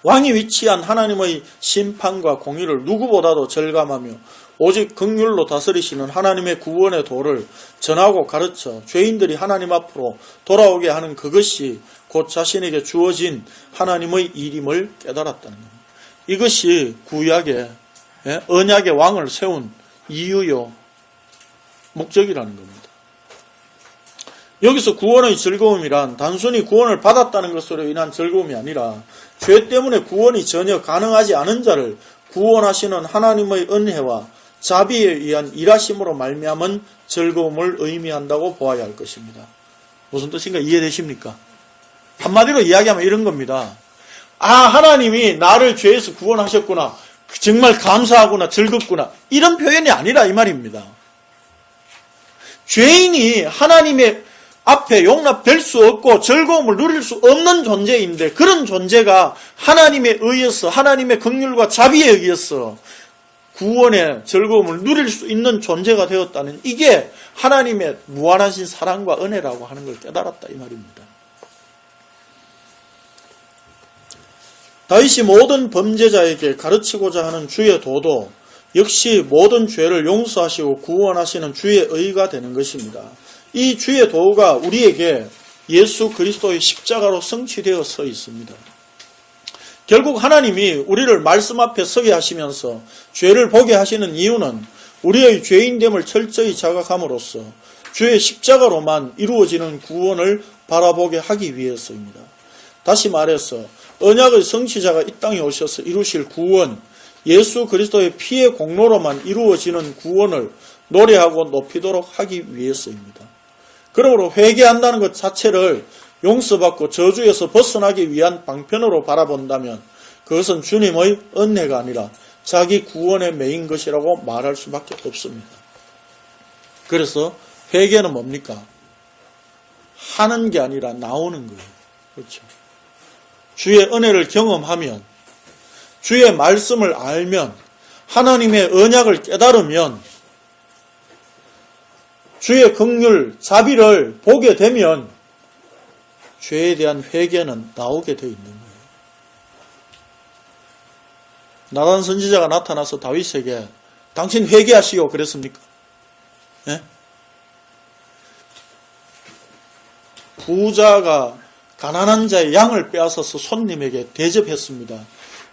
왕이 위치한 하나님의 심판과 공의를 누구보다도 절감하며 오직 긍휼로 다스리시는 하나님의 구원의 도를 전하고 가르쳐 죄인들이 하나님 앞으로 돌아오게 하는 그것이 곧 자신에게 주어진 하나님의 일임을 깨달았다는 겁니다. 이것이 구약의 언약의 왕을 세운 이유요 목적이라는 겁니다. 여기서 구원의 즐거움이란 단순히 구원을 받았다는 것으로 인한 즐거움이 아니라 죄 때문에 구원이 전혀 가능하지 않은 자를 구원하시는 하나님의 은혜와 자비에 의한 일하심으로 말미암은 즐거움을 의미한다고 보아야 할 것입니다. 무슨 뜻인가 이해되십니까? 한마디로 이야기하면 이런 겁니다. 하나님이 나를 죄에서 구원하셨구나. 정말 감사하구나. 즐겁구나. 이런 표현이 아니라 이 말입니다. 죄인이 하나님의 앞에 용납될 수 없고 즐거움을 누릴 수 없는 존재인데 그런 존재가 하나님에 의해서 하나님의 긍휼과 자비에 의해서 구원의 즐거움을 누릴 수 있는 존재가 되었다는 이게 하나님의 무한하신 사랑과 은혜라고 하는 걸 깨달았다 이 말입니다. 다윗이 모든 범죄자에게 가르치고자 하는 주의 도도 역시 모든 죄를 용서하시고 구원하시는 주의 의가 되는 것입니다. 이 주의 도가 우리에게 예수 그리스도의 십자가로 성취되어 서 있습니다. 결국 하나님이 우리를 말씀 앞에 서게 하시면서 죄를 보게 하시는 이유는 우리의 죄인됨을 철저히 자각함으로써 주의 십자가로만 이루어지는 구원을 바라보게 하기 위해서입니다. 다시 말해서 언약의 성취자가 이 땅에 오셔서 이루실 구원, 예수 그리스도의 피의 공로로만 이루어지는 구원을 노래하고 높이도록 하기 위해서입니다. 그러므로 회개한다는 것 자체를 용서받고 저주에서 벗어나기 위한 방편으로 바라본다면 그것은 주님의 은혜가 아니라 자기 구원에 매인 것이라고 말할 수밖에 없습니다. 그래서 회개는 뭡니까? 하는 게 아니라 나오는 거예요. 그렇죠? 주의 은혜를 경험하면, 주의 말씀을 알면, 하나님의 언약을 깨달으면, 주의 긍휼, 자비를 보게 되면 죄에 대한 회개는 나오게 되어 있는 거예요. 나단 선지자가 나타나서 다윗에게 당신 회개하시오 그랬습니까? 예? 부자가 가난한 자의 양을 빼앗아서 손님에게 대접했습니다.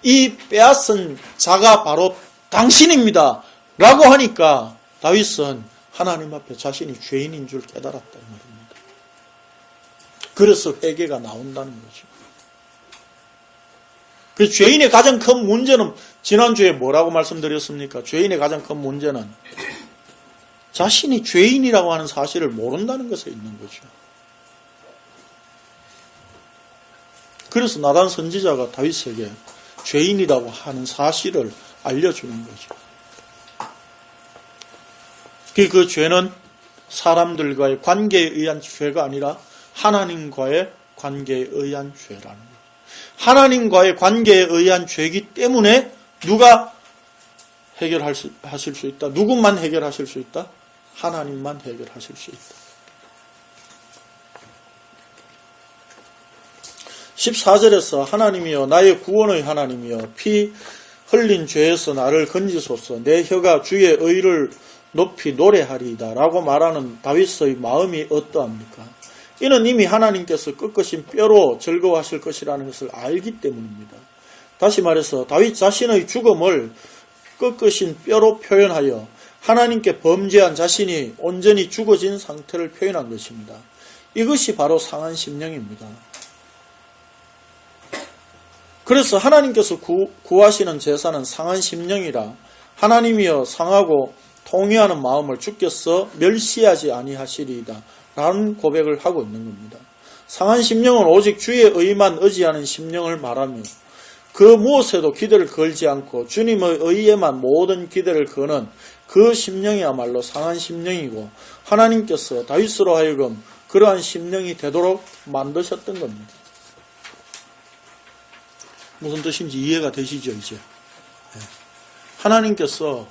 이 빼앗은 자가 바로 당신입니다. 라고 하니까 다윗은 하나님 앞에 자신이 죄인인 줄 깨달았다는 말입니다. 그래서 회개가 나온다는 거죠. 그 죄인의 가장 큰 문제는 지난주에 뭐라고 말씀드렸습니까? 죄인의 가장 큰 문제는 자신이 죄인이라고 하는 사실을 모른다는 것에 있는 거죠. 그래서 나단 선지자가 다윗에게 죄인이라고 하는 사실을 알려주는 거죠. 그 죄는 사람들과의 관계에 의한 죄가 아니라 하나님과의 관계에 의한 죄라는 거예요. 하나님과의 관계에 의한 죄이기 때문에 누가 해결하실 수 있다? 누구만 해결하실 수 있다? 하나님만 해결하실 수 있다. 14절에서 하나님이여 나의 구원의 하나님이여 피 흘린 죄에서 나를 건지소서 내 혀가 주의 의를 높이 노래하리이다 라고 말하는 다윗의 마음이 어떠합니까? 이는 이미 하나님께서 꺾으신 뼈로 즐거워하실 것이라는 것을 알기 때문입니다. 다시 말해서 다윗 자신의 죽음을 꺾으신 뼈로 표현하여 하나님께 범죄한 자신이 온전히 죽어진 상태를 표현한 것입니다. 이것이 바로 상한 심령입니다. 그래서 하나님께서 구하시는 제사는 상한 심령이라 하나님이여 상하고 통회하는 마음을 주께서 멸시하지 아니하시리이다 라는 고백을 하고 있는 겁니다. 상한 심령은 오직 주의 의만 의지하는 심령을 말하며 그 무엇에도 기대를 걸지 않고 주님의 의에만 모든 기대를 거는 그 심령이야말로 상한 심령이고 하나님께서 다윗으로 하여금 그러한 심령이 되도록 만드셨던 겁니다. 무슨 뜻인지 이해가 되시죠 이제? 하나님께서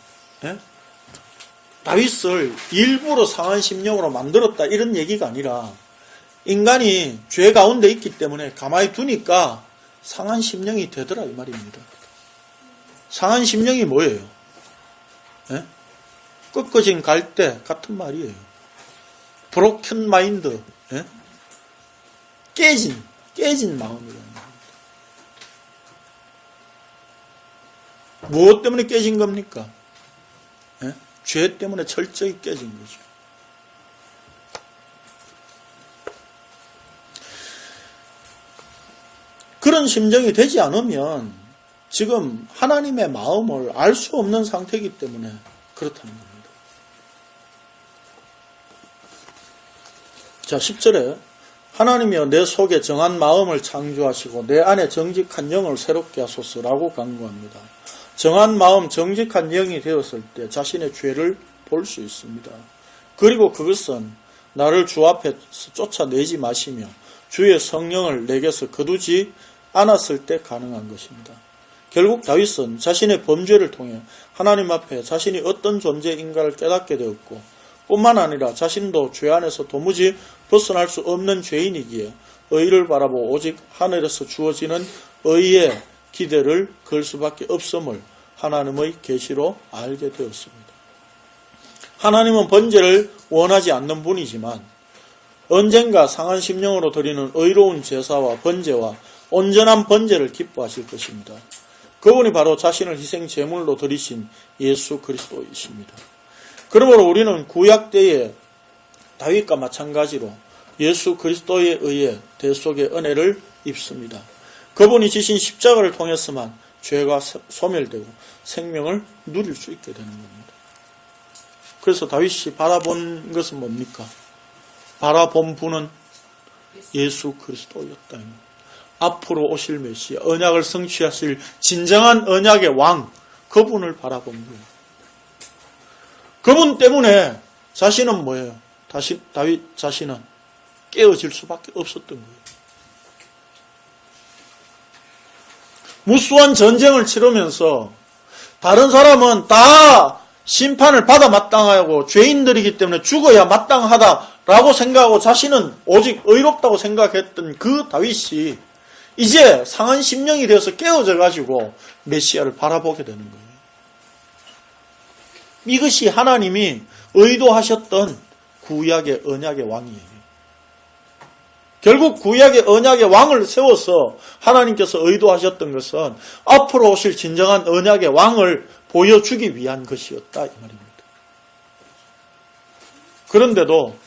다윗을 일부러 상한 심령으로 만들었다 이런 얘기가 아니라 인간이 죄 가운데 있기 때문에 가만히 두니까 상한 심령이 되더라 이 말입니다. 상한 심령이 뭐예요? 꺾어진 갈대 같은 말이에요. 브로큰 마인드, 깨진 마음이에요. 무엇 때문에 깨진 겁니까? 죄 때문에 철저히 깨진 거죠. 그런 심정이 되지 않으면 지금 하나님의 마음을 알 수 없는 상태이기 때문에 그렇다는 겁니다. 자, 10절에 하나님이여 내 속에 정한 마음을 창조하시고 내 안에 정직한 영을 새롭게 하소서라고 간구합니다. 정한 마음, 정직한 영이 되었을 때 자신의 죄를 볼 수 있습니다. 그리고 그것은 나를 주 앞에서 쫓아내지 마시며 주의 성령을 내게서 거두지 않았을 때 가능한 것입니다. 결국 다윗은 자신의 범죄를 통해 하나님 앞에 자신이 어떤 존재인가를 깨닫게 되었고 뿐만 아니라 자신도 죄 안에서 도무지 벗어날 수 없는 죄인이기에 의를 바라보고 오직 하늘에서 주어지는 의의 기대를 걸 수밖에 없음을 하나님의 계시로 알게 되었습니다. 하나님은 번제를 원하지 않는 분이지만 언젠가 상한 심령으로 드리는 의로운 제사와 번제와 온전한 번제를 기뻐하실 것입니다. 그분이 바로 자신을 희생 제물로 드리신 예수 그리스도이십니다. 그러므로 우리는 구약 때의 다윗과 마찬가지로 예수 그리스도에 의해 대속의 은혜를 입습니다. 그분이 지신 십자가를 통해서만 죄가 소멸되고 생명을 누릴 수 있게 되는 겁니다. 그래서 다윗이 바라본 것은 뭡니까? 바라본 분은 예수 그리스도였다. 앞으로 오실 메시아, 언약을 성취하실 진정한 언약의 왕, 그분을 바라본 거예요. 그분 때문에 자신은 뭐예요? 다윗 자신은 깨어질 수밖에 없었던 거예요. 무수한 전쟁을 치르면서 다른 사람은 다 심판을 받아 마땅하고 죄인들이기 때문에 죽어야 마땅하다라고 생각하고 자신은 오직 의롭다고 생각했던 그 다윗이 이제 상한 심령이 되어서 깨어져 가지고 메시아를 바라보게 되는 거예요. 이것이 하나님이 의도하셨던 구약의 언약의 왕이에요. 결국 구약의 언약의 왕을 세워서 하나님께서 의도하셨던 것은 앞으로 오실 진정한 언약의 왕을 보여주기 위한 것이었다 이 말입니다. 그런데도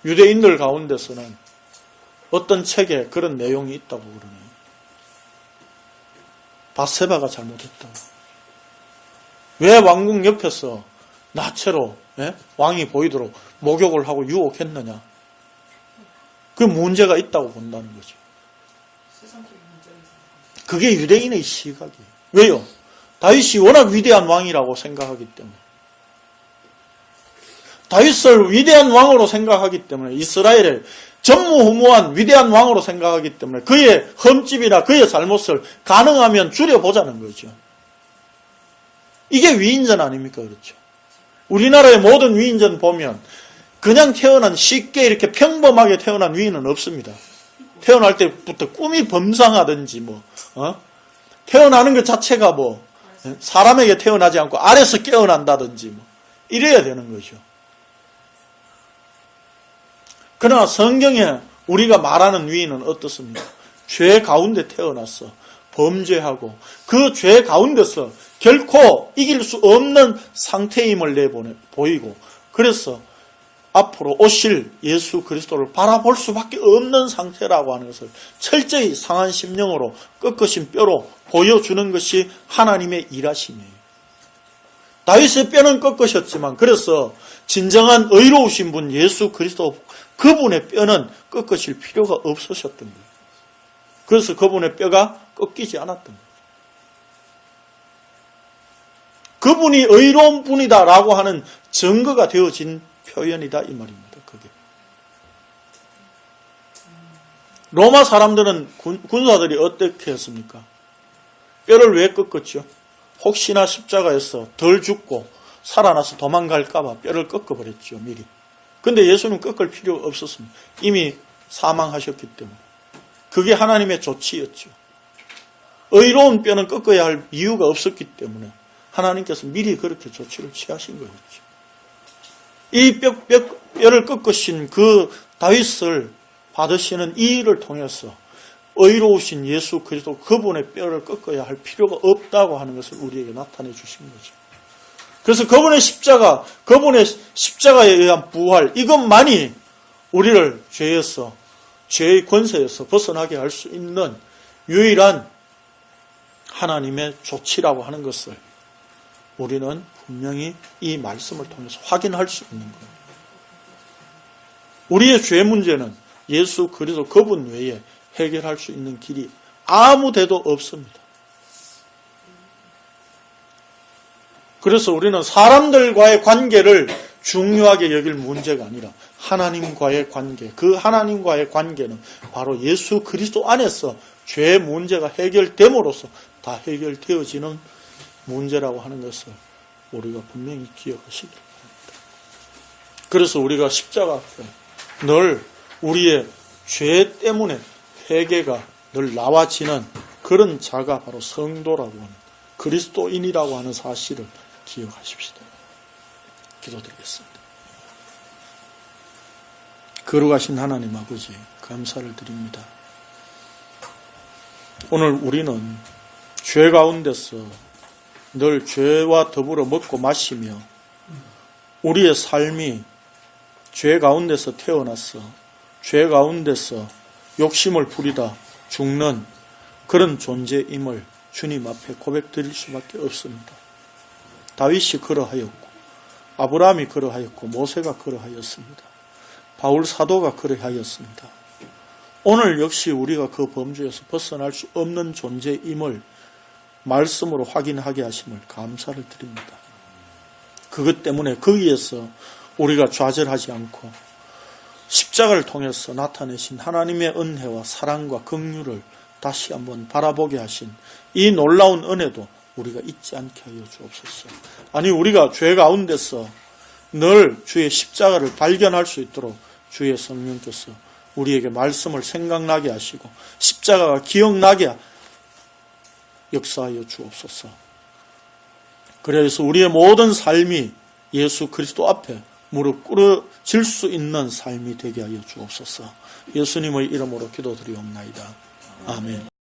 유대인들 가운데서는 어떤 책에 그런 내용이 있다고 그러네요. 밧세바가 잘못했다고. 왜 왕궁 옆에서 나체로 왕이 보이도록 목욕을 하고 유혹했느냐. 그 문제가 있다고 본다는 거죠. 그게 유대인의 시각이에요. 왜요? 다윗이 워낙 위대한 왕이라고 생각하기 때문에. 다윗을 위대한 왕으로 생각하기 때문에 이스라엘의 전무후무한 위대한 왕으로 생각하기 때문에 그의 흠집이나 그의 잘못을 가능하면 줄여보자는 거죠. 이게 위인전 아닙니까? 그렇죠. 우리나라의 모든 위인전 보면 그냥 태어난 쉽게 이렇게 평범하게 태어난 위인은 없습니다. 태어날 때부터 꿈이 범상하든지 태어나는 것 자체가 사람에게 태어나지 않고 아래서 깨어난다든지 이래야 되는 거죠. 그러나 성경에 우리가 말하는 위인은 어떻습니까? 죄 가운데 태어났어. 범죄하고 그 죄 가운데서 결코 이길 수 없는 상태임을 보이고 그래서 앞으로 오실 예수 그리스도를 바라볼 수밖에 없는 상태라고 하는 것을 철저히 상한 심령으로 꺾으신 뼈로 보여주는 것이 하나님의 일하심이에요. 다윗의 뼈는 꺾으셨지만 그래서 진정한 의로우신 분 예수 그리스도 그분의 뼈는 꺾으실 필요가 없으셨던 거예요. 그래서 그분의 뼈가 꺾이지 않았던 거예요. 그분이 의로운 분이다라고 하는 증거가 되어진 표현이다 이 말입니다. 그게. 로마 사람들은 군사들이 어떻게 했습니까? 뼈를 왜 꺾었죠? 혹시나 십자가에서 덜 죽고 살아나서 도망갈까 봐 뼈를 꺾어버렸죠. 미리. 근데 예수는 꺾을 필요 없었습니다. 이미 사망하셨기 때문에. 그게 하나님의 조치였죠. 의로운 뼈는 꺾어야 할 이유가 없었기 때문에 하나님께서 미리 그렇게 조치를 취하신 거였죠. 이 뼈를 꺾으신 그 다윗을 받으시는 이 일을 통해서 의로우신 예수 그리스도 그분의 뼈를 꺾어야 할 필요가 없다고 하는 것을 우리에게 나타내 주신 거죠. 그래서 그분의 십자가에 의한 부활, 이것만이 우리를 죄의 권세에서 벗어나게 할 수 있는 유일한 하나님의 조치라고 하는 것을 우리는 분명히 이 말씀을 통해서 확인할 수 있는 거예요. 우리의 죄 문제는 예수 그리스도 그분 외에 해결할 수 있는 길이 아무 데도 없습니다. 그래서 우리는 사람들과의 관계를 중요하게 여길 문제가 아니라 하나님과의 관계, 그 하나님과의 관계는 바로 예수 그리스도 안에서 죄 문제가 해결됨으로써 다 해결되어지는 문제라고 하는 것을 우리가 분명히 기억하시기 바랍니다. 그래서 우리가 십자가 앞에 늘 우리의 죄 때문에 회개가 늘 나와지는 그런 자가 바로 성도라고 하는 그리스도인이라고 하는 사실을 기억하십시다. 기도드리겠습니다. 거룩하신 하나님 아버지 감사를 드립니다. 오늘 우리는 죄 가운데서 늘 죄와 더불어 먹고 마시며 우리의 삶이 죄 가운데서 태어났어. 죄 가운데서 욕심을 부리다 죽는 그런 존재임을 주님 앞에 고백드릴 수밖에 없습니다. 다윗이 그러하였고 아브라함이 그러하였고 모세가 그러하였습니다. 바울 사도가 그러하였습니다. 오늘 역시 우리가 그 범주에서 벗어날 수 없는 존재임을 말씀으로 확인하게 하심을 감사를 드립니다. 그것 때문에 거기에서 우리가 좌절하지 않고 십자가를 통해서 나타내신 하나님의 은혜와 사랑과 긍휼을 다시 한번 바라보게 하신 이 놀라운 은혜도 우리가 잊지 않게 하여 주옵소서. 아니 우리가 죄 가운데서 늘 주의 십자가를 발견할 수 있도록 주의 성령께서 우리에게 말씀을 생각나게 하시고 십자가가 기억나게 역사하여 주옵소서. 그래서 우리의 모든 삶이 예수 그리스도 앞에 무릎 꿇어질 수 있는 삶이 되게 하여 주옵소서. 예수님의 이름으로 기도드리옵나이다. 아멘.